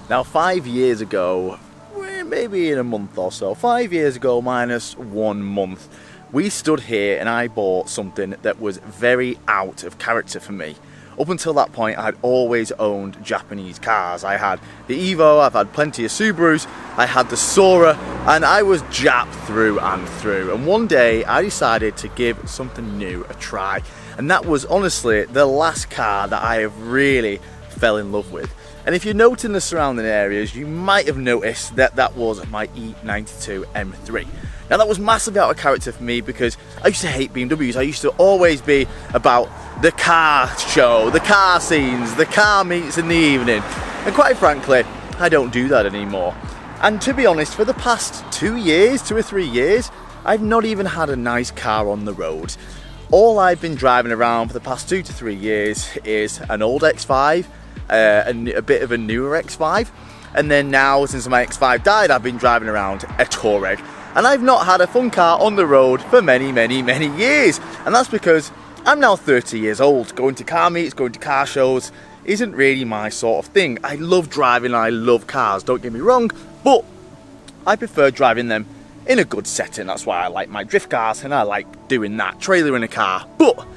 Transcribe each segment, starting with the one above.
Now 5 years ago, maybe in a month or so, 5 years ago minus 1 month, we stood here and I bought something that was very out of character for me. Up until that point, I'd always owned Japanese cars. I had the Evo, I've had plenty of Subarus, I had the Sora, and I was Jap through and through. And one day, I decided to give something new a try. And that was honestly the last car that I have really fell in love with. And if you're noting the surrounding areas, you might have noticed that that was my E92 M3. Now that was massively out of character for me because I used to hate BMWs. I used to always be about the car show, the car scenes, the car meets in the evening. And quite frankly, I don't do that anymore. And to be honest, for the past 2 or 3 years, I've not even had a nice car on the road. All I've been driving around for the past 2 to 3 years is an old X5, and a bit of a newer X5. And then now, since my X5 died, I've been driving around a Touareg. And I've not had a fun car on the road for many years. And that's because I'm now 30 years old. Going to car meets, going to car shows isn't really my sort of thing. I love driving, I love cars, don't get me wrong, but I prefer driving them in a good setting. That's why I like my drift cars and I like doing that, trailer in a car. But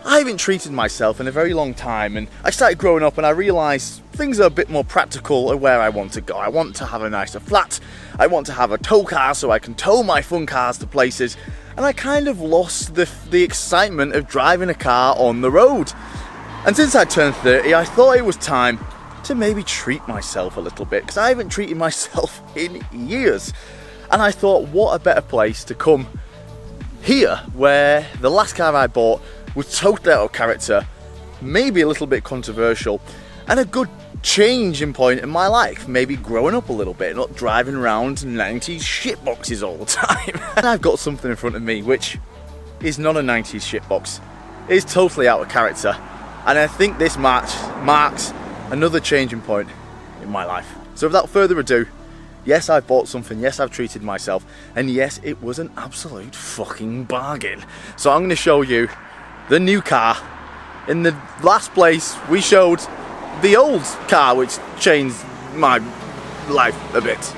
I haven't treated myself in a very long time, and I started growing up and I realised things are a bit more practical of where I want to go. I want to have a nicer flat, I want to have a tow car so I can tow my fun cars to places, and I kind of lost the excitement of driving a car on the road. And since I turned 30, I thought it was time to maybe treat myself a little bit, because I haven't treated myself in years. And I thought, what a better place to come here, where the last car I bought was totally out of character, maybe a little bit controversial, and a good changing point in my life, maybe growing up a little bit, not driving around 90s shitboxes all the time. And I've got something in front of me which is not a 90s shitbox. It's totally out of character, and I think this match marks another changing point in my life. So without further ado, yes, I've bought something, yes, I've treated myself, and yes, it was an absolute fucking bargain. So I'm going to show you the new car. In the last place we showed the old car, which changed my life a bit.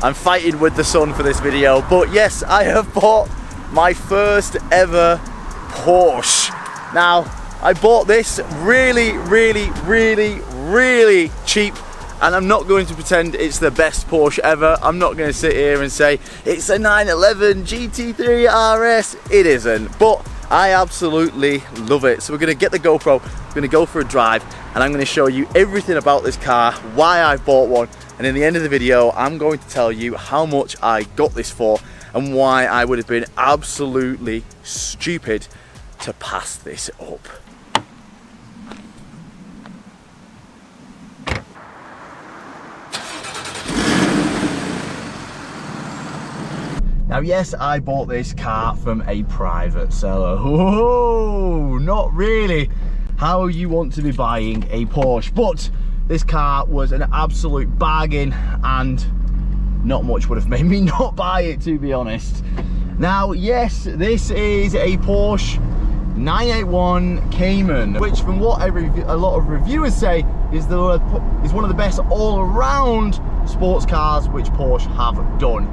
I'm fighting with the sun for this video, but yes, I have bought my first ever Porsche. Now, I bought this really cheap, and I'm not going to pretend it's the best Porsche ever. I'm not going to sit here and say it's a 911 GT3 RS. It isn't, but I absolutely love it. So we're going to get the GoPro, we're going to go for a drive, and I'm going to show you everything about this car, why I bought one, and in the end of the video, I'm going to tell you how much I got this for and why I would have been absolutely stupid to pass this up. Now yes, I bought this car from a private seller. Oh, not really how you want to be buying a Porsche, but this car was an absolute bargain and not much would have made me not buy it, to be honest. Now yes, this is a Porsche 981 Cayman, which from what a lot of reviewers say is one of the best all-around sports cars which Porsche have done.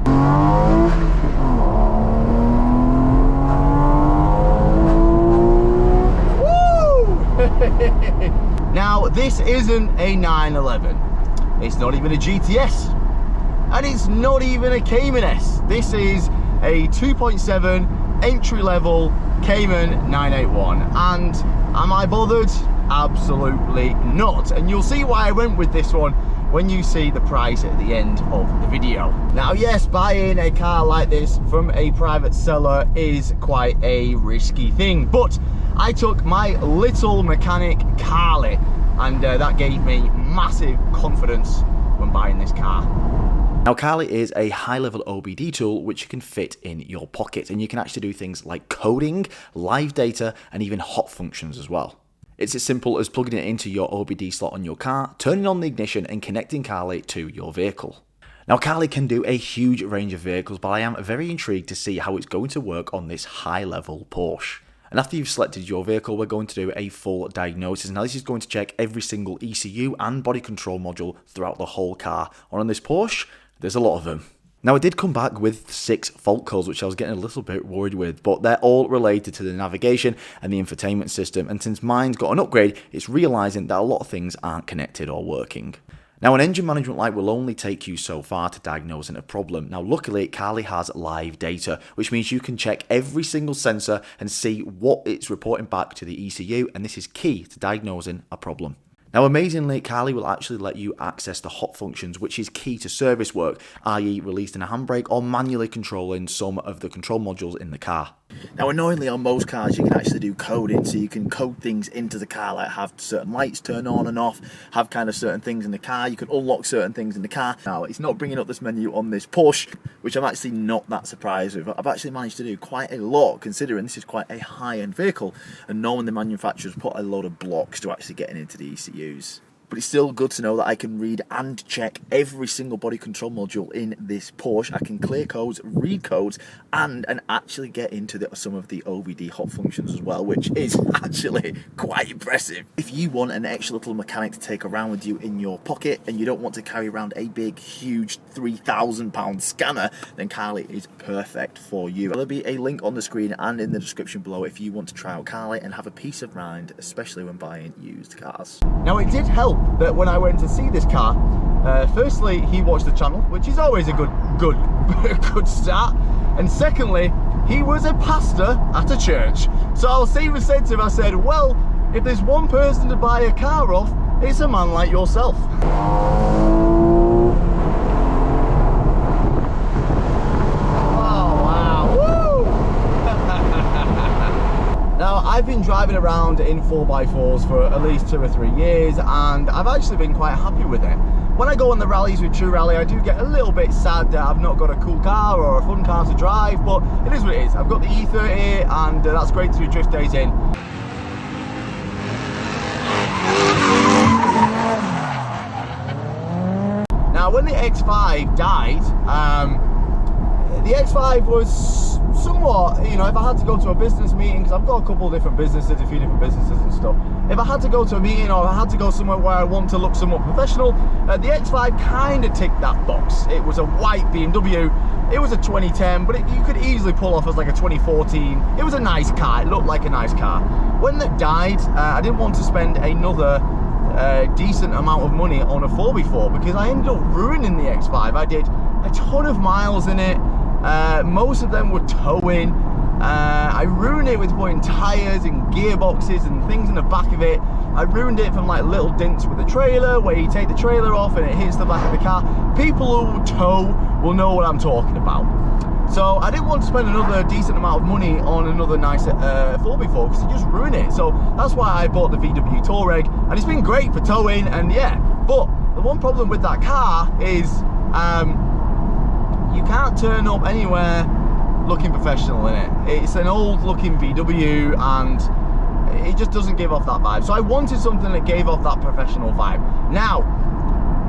Woo! Now this isn't a 911, it's not even a GTS, and it's not even a Cayman S. This is a 2.7 entry-level Cayman 981, and am I bothered? Absolutely not. And you'll see why I went with this one when you see the price at the end of the video. Now yes, buying a car like this from a private seller is quite a risky thing, but I took my little mechanic Carly, and that gave me massive confidence when buying this car. Now, Carly is a high-level OBD tool which you can fit in your pocket, and you can actually do things like coding, live data, and even hot functions as well. It's as simple as plugging it into your OBD slot on your car, turning on the ignition, and connecting Carly to your vehicle. Now, Carly can do a huge range of vehicles, but I am very intrigued to see how it's going to work on this high-level Porsche. And after you've selected your vehicle, we're going to do a full diagnosis. Now, this is going to check every single ECU and body control module throughout the whole car. And on this Porsche, there's a lot of them. Now, I did come back with 6 fault codes, which I was getting a little bit worried with, but they're all related to the navigation and the infotainment system. And since mine's got an upgrade, it's realizing that a lot of things aren't connected or working. Now, an engine management light will only take you so far to diagnosing a problem. Now, luckily, Carly has live data, which means you can check every single sensor and see what it's reporting back to the ECU, and this is key to diagnosing a problem. Now, amazingly, Carly will actually let you access the hot functions, which is key to service work, i.e. releasing a handbrake or manually controlling some of the control modules in the car. Now, annoyingly, on most cars, you can actually do coding, so you can code things into the car, like have certain lights turn on and off, have kind of certain things in the car, you can unlock certain things in the car. Now, it's not bringing up this menu on this Porsche, which I'm actually not that surprised with. I've actually managed to do quite a lot, considering this is quite a high-end vehicle, and knowing the manufacturers put a load of blocks to actually getting into the ECUs. But it's still good to know that I can read and check every single body control module in this Porsche. I can clear codes, read codes, and actually get into some of the OBD hot functions as well, which is actually quite impressive. If you want an extra little mechanic to take around with you in your pocket and you don't want to carry around a big, huge £3,000 scanner, then Carly is perfect for you. There'll be a link on the screen and in the description below if you want to try out Carly and have a peace of mind, especially when buying used cars. Now, it did help that when I went to see this car, firstly, he watched the channel, which is always a good start, and secondly, he was a pastor at a church. So I even said to him, I said, well, if there's one person to buy a car off, it's a man like yourself. Now, I've been driving around in 4x4s for at least 2 or 3 years, and I've actually been quite happy with it. When I go on the rallies with True Rally, I do get a little bit sad that I've not got a cool car or a fun car to drive, but it is what it is. I've got the E30, and that's great to do drift days in. Now, when the X5 died, the X5 was somewhat, you know, if I had to go to a business meeting, because I've got a couple of different businesses, a few different businesses and stuff, if I had to go to a meeting or I had to go somewhere where I want to look somewhat professional, the X5 kind of ticked that box. It was a white BMW, it was a 2010, but you could easily pull off as like a 2014. It was a nice car, it looked like a nice car. When that died, I didn't want to spend another decent amount of money on a 4x4 because I ended up ruining the X5. I did a ton of miles in it. Most of them were towing. I ruined it with putting tyres and gearboxes and things in the back of it. I ruined it from like little dents with the trailer where you take the trailer off and it hits the back of the car. People who tow will know what I'm talking about. So I didn't want to spend another decent amount of money on another nice 4x4 because it just ruined it. So that's why I bought the VW Touareg, and it's been great for towing, and yeah. But the one problem with that car is you can't turn up anywhere looking professional in it. It's an old looking VW and it just doesn't give off that vibe. So I wanted something that gave off that professional vibe. Now,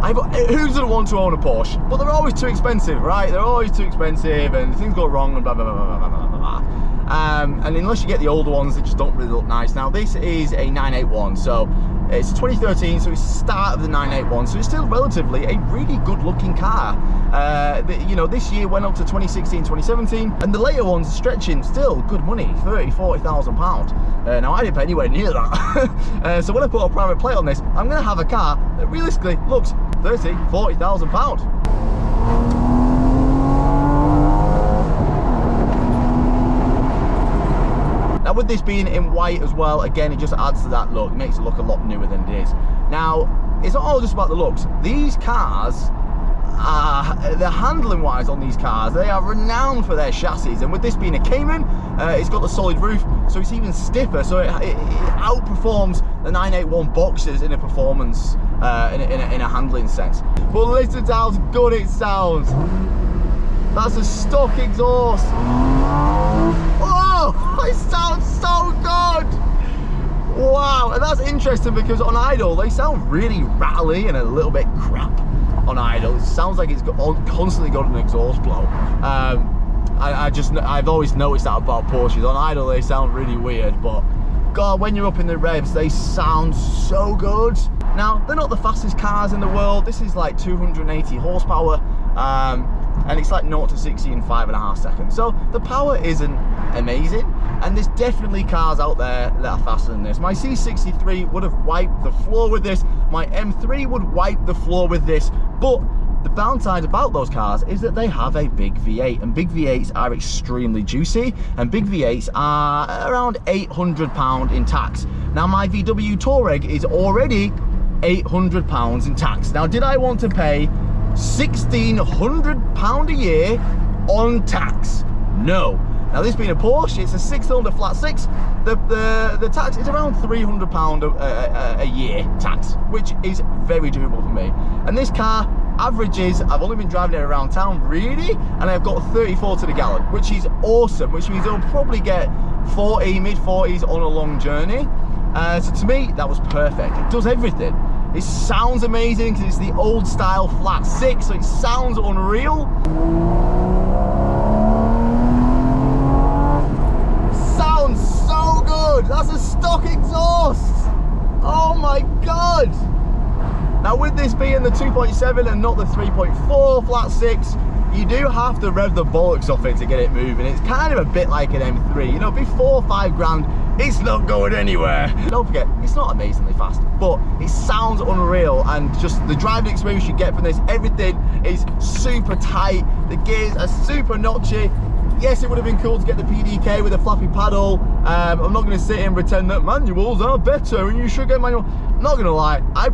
who doesn't want to own a Porsche? But they're always too expensive, right? They're always too expensive and things go wrong and blah, blah, blah, blah, blah, blah, blah. And unless you get the older ones, they just don't really look nice. Now, this is a 981, so it's 2013, so it's the start of the 981, so it's still relatively a really good looking car. You know, this year went up to 2016, 2017, and the later ones are stretching still good money, 30, 40,000 pounds. Now, I didn't pay anywhere near that. So when I put a private plate on this, I'm gonna have a car that realistically looks 30, 40,000 pounds. Now, with this being in white as well, again, it just adds to that look. It makes it look a lot newer than it is. Now, it's not all just about the looks. These cars, the handling wise on these cars, they are renowned for their chassis, and with this being a Cayman, it's got the solid roof, so it's even stiffer, so it outperforms the 981 boxes in a performance, in a handling sense. But listen to how good it sounds. That's a stock exhaust. Oh, it sounds so good. Wow, and that's interesting because on idle they sound really rattly and a little bit crap on idle. It sounds like it's constantly got an exhaust blow. I've always noticed that about Porsches. On idle they sound really weird, but God, when you're up in the revs, they sound so good. Now, they're not the fastest cars in the world. This is like 280 horsepower, and it's like 0 to 60 in 5.5 seconds. So the power isn't amazing, and there's definitely cars out there that are faster than this. My C63 would have wiped the floor with this. My M3 would wipe the floor with this, but the downside about those cars is that they have a big V8, and big V8s are extremely juicy, and big V8s are around £800 in tax. Now, my VW Touareg is already £800 in tax. Now, did I want to pay £1,600 a year on tax? No. Now, this being a Porsche, it's a 6-cylinder flat 6. The tax is around £300 a year tax, which is very doable for me. And this car averages, I've only been driving it around town really, and I've got 34 to the gallon, which is awesome, which means it'll probably get 40, mid-40s on a long journey. So to me, that was perfect. It does everything. It sounds amazing because it's the old style flat 6, so it sounds unreal. Sounds so good. That's a stock exhaust. Oh my God. Now, with this being the 2.7 and not the 3.4 flat 6, you do have to rev the bollocks off it to get it moving. It's kind of a bit like an M3, you know, before 5 grand, it's not going anywhere. Don't forget, it's not amazingly fast, but it sounds unreal, and just the driving experience you get from this, everything is super tight, the gears are super notchy. Yes, it would have been cool to get the PDK with a flappy paddle. I'm not going to sit here and pretend that manuals are better and you should get manual. I'm not going to lie, I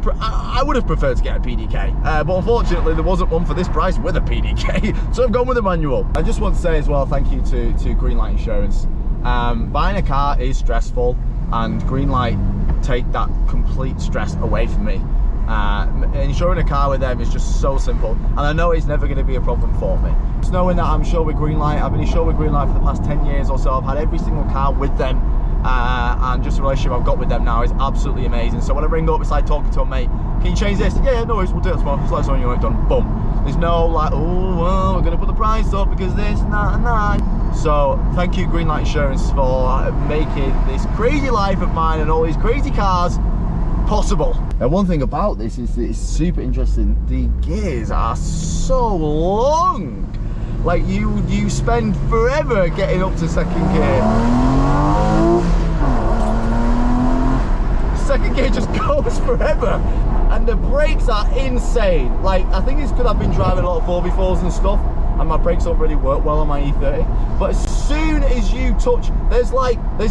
would have preferred to get a PDK, but unfortunately there wasn't one for this price with a PDK, so I've gone with a manual. I just want to say as well, thank you to Greenlight Insurance. Buying a car is stressful, and Greenlight take that complete stress away from me. Insuring a car with them is just so simple, and I know it's never going to be a problem for me. Just knowing that I'm insured with Greenlight, I've been insured with Greenlight for the past 10 years or so. I've had every single car with them, and just the relationship I've got with them now is absolutely amazing. So when I ring up, it's like talking to a mate. Can you change this? Yeah, no worries, we'll do it tomorrow. Just let us know when you want it done. Boom. There's no like, oh, well, we're going to put the price up because this and that and that. So thank you, Greenlight Insurance, for making this crazy life of mine and all these crazy cars possible. Now, one thing about this is that it's super interesting. The gears are so long. Like you spend forever getting up to second gear. Second gear just goes forever, and the brakes are insane. Like, I think it's because I've been driving a lot of 4x4s and stuff, and my brakes don't really work well on my E30. But as soon as you touch, there's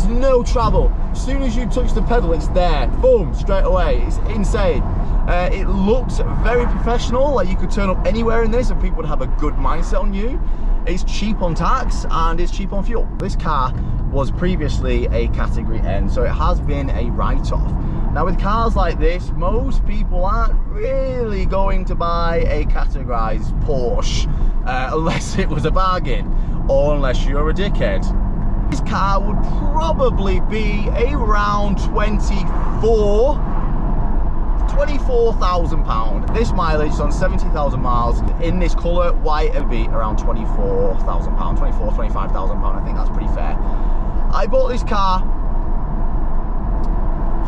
no travel. As soon as you touch the pedal, it's there. Boom, straight away. It's insane. It looks very professional. Like, you could turn up anywhere in this and people would have a good mindset on you. It's cheap on tax and it's cheap on fuel. This car was previously a Category N, so it has been a write-off. Now, with cars like this, most people aren't really going to buy a categorized Porsche unless it was a bargain, or unless you're a dickhead. This car would probably be around £24,000. This mileage is on 70,000 miles. In this colour, white, it would be around £24,000, £25,000. I think that's pretty fair. I bought this car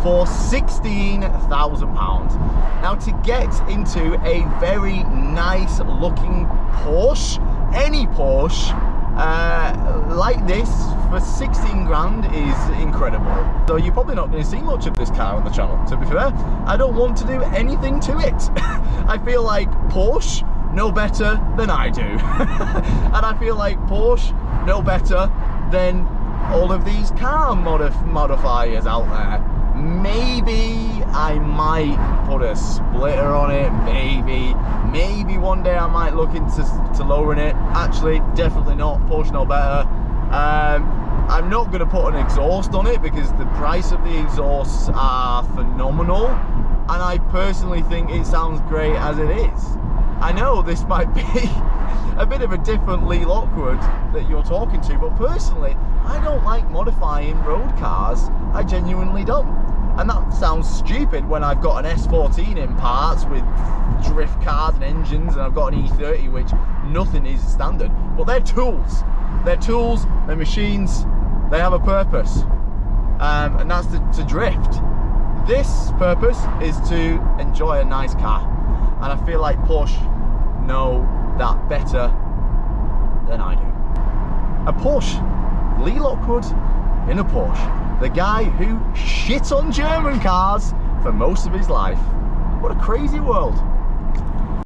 for £16,000. Now, to get into a very nice looking Porsche, any Porsche like this for 16 grand is incredible. So you're probably not going to see much of this car on the channel, to be fair. I don't want to do anything to it. I feel like Porsche know better than I do. And I feel like Porsche know better than all of these car modifiers out there. Maybe I might put a splitter on it, maybe one day I might look into lowering it. Actually, definitely not, Porsche no better. I'm not going to put an exhaust on it because the price of the exhausts are phenomenal, and I personally think it sounds great as it is. I know this might be a bit of a different Lee Lockwood that you're talking to, but personally, I don't like modifying road cars. I genuinely don't. And that sounds stupid when I've got an S14 in parts with drift cars and engines, and I've got an E30, which nothing is standard. But they're tools. They're tools, they're machines, they have a purpose. And that's to drift. This purpose is to enjoy a nice car. And I feel like Porsche know that better than I do. A Porsche, Lee Lockwood in a Porsche. The guy who shit on German cars for most of his life. What a crazy world.